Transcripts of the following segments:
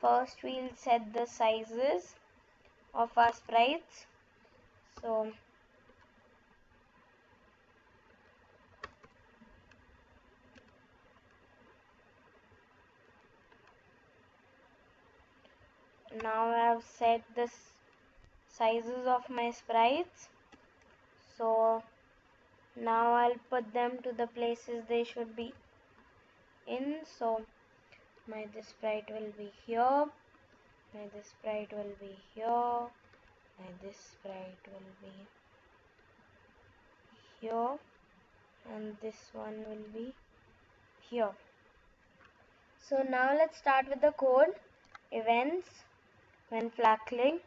First we'll set the sizes of our sprites. So now I have set the sizes of my sprites. So now I'll put them to the places they should be in. So this sprite will be here, this sprite will be here, this sprite will be here, and this one will be here. So now let's start with the code. Events, when flag click,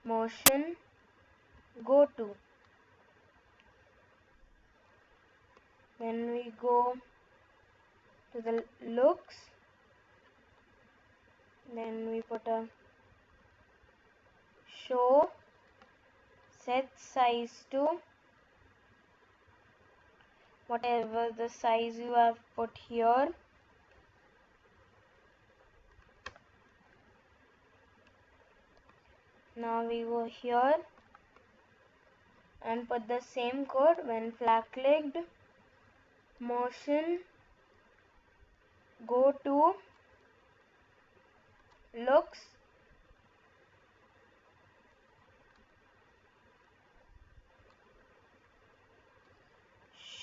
motion, go to. Then we go to the looks. Then we put a show, set size to whatever the size you have put here. Now we go here and put the same code. When flag clicked, motion, go to, looks,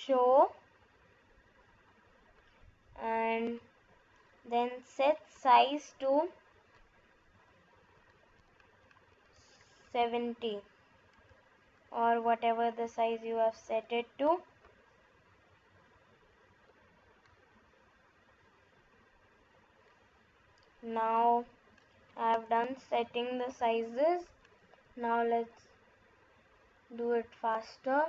show, and then set size to 70 or whatever the size you have set it to. Now I have done setting the sizes. Now let's do it faster.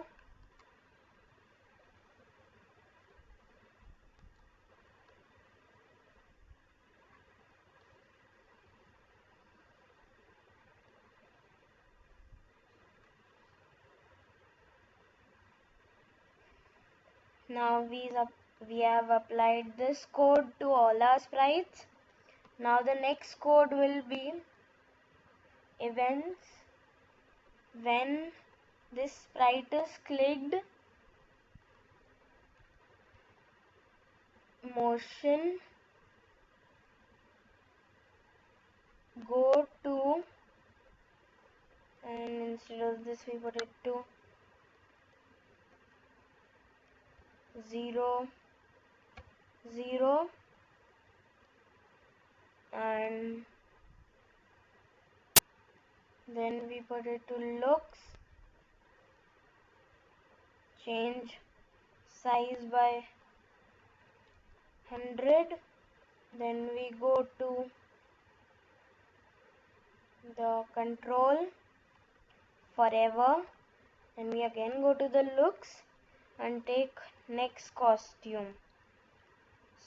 Now we have applied this code to all our sprites. Now the next code will be events, when this sprite is clicked, motion, go to, and instead of this we put it to 0, 0, and then we put it to looks, change size by 100, then we go to the control forever, and we again go to the looks and take next costume.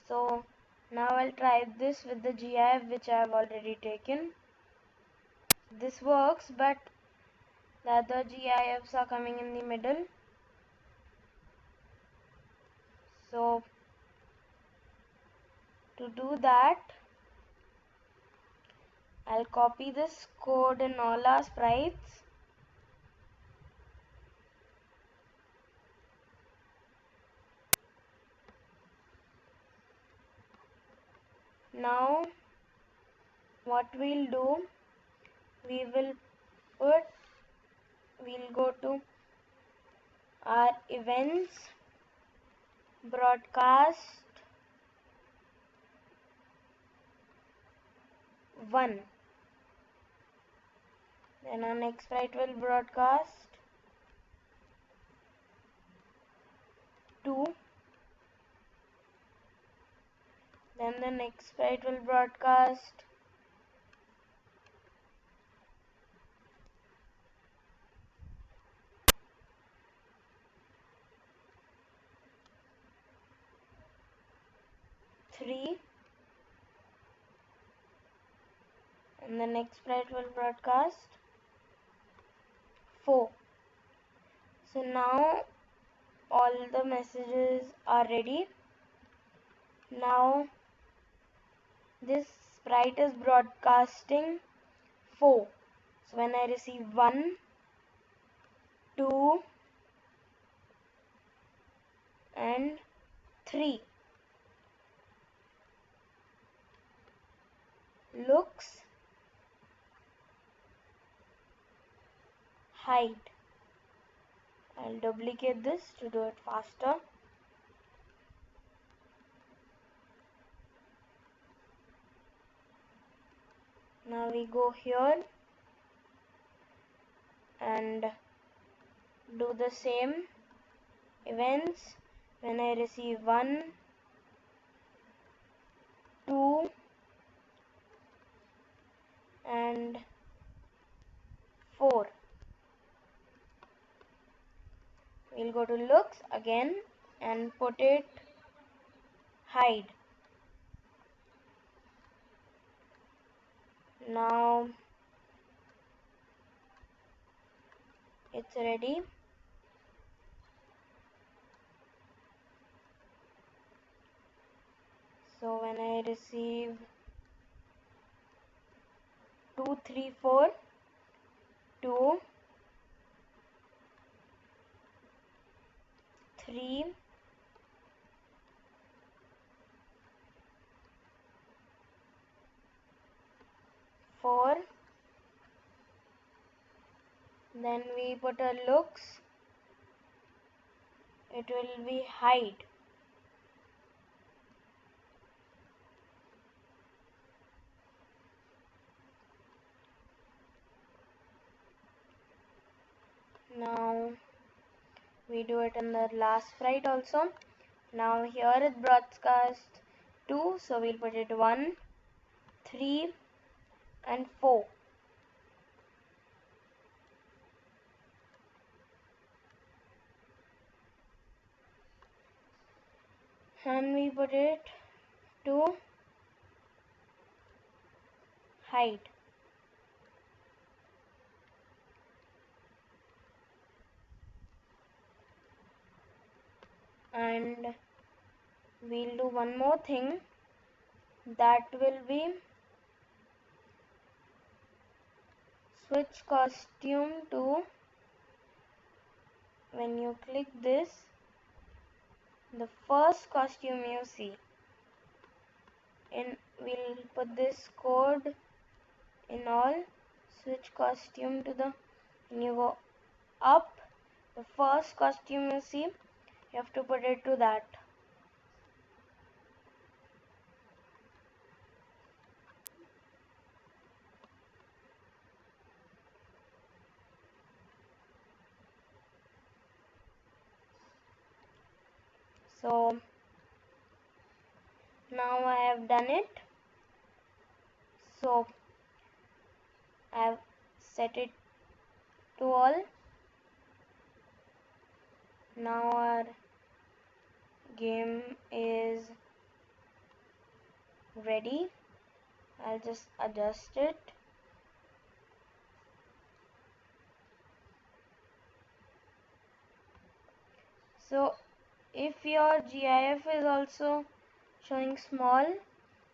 So now I'll try this with the GIF which I have already taken. This works, but the other GIFs are coming in the middle. So to do that, I'll copy this code in all our sprites. Now what we'll do, we'll go to our events, broadcast 1. Then our next sprite will broadcast 2. Then the next sprite will broadcast 3, and the next sprite will broadcast 4. So now all the messages are ready. Now this sprite is broadcasting 4. So when I receive 1, 2 and 3, looks, hide. I'll duplicate this to do it faster. Now we go here and do the same events. When I receive 1, 2 and 4, we'll go to looks again and put it hide. Now it's ready. So when I receive 2, 3, 4, 2, 3, 4, then we put a looks, it will be hide. Now we do it in the last sprite also. Now here it broadcast 2, so we'll put it 1, 3 and 4. And we put it to hide. And we'll do one more thing, that will be switch costume to, when you click this, the first costume you see. We'll put this code in all, switch costume to the, when you go up, the first costume you see, you have to put it to that. So now I have done it. So I have set it to all. Now our game is ready. I'll just adjust it. So if your GIF is also showing small,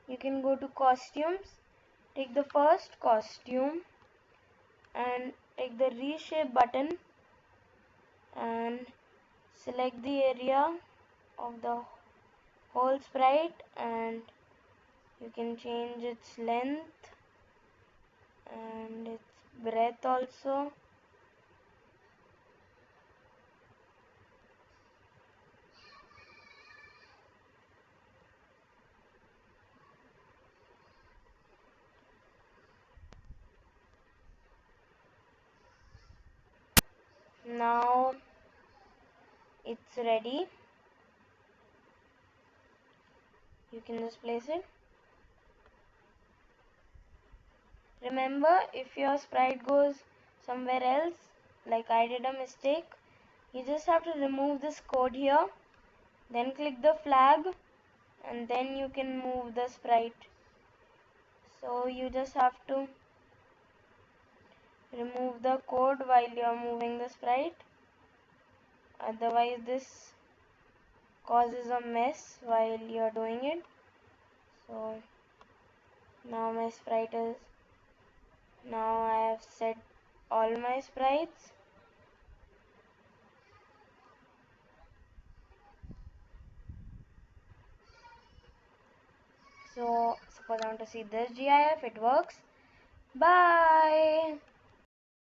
you can go to costumes, take the first costume and take the reshape button and select the area of the whole sprite, and you can change its length and its breadth also. Now it's ready. You can just place it. Remember, if your sprite goes somewhere else, like I did a mistake, you just have to remove this code here, then click the flag, and then you can move the sprite. So you just have to remove the code while you are moving the sprite, otherwise this causes a mess while you are doing it. So Now my sprite is, now I have set all my sprites. So suppose I want to see this GIF, it works. Bye.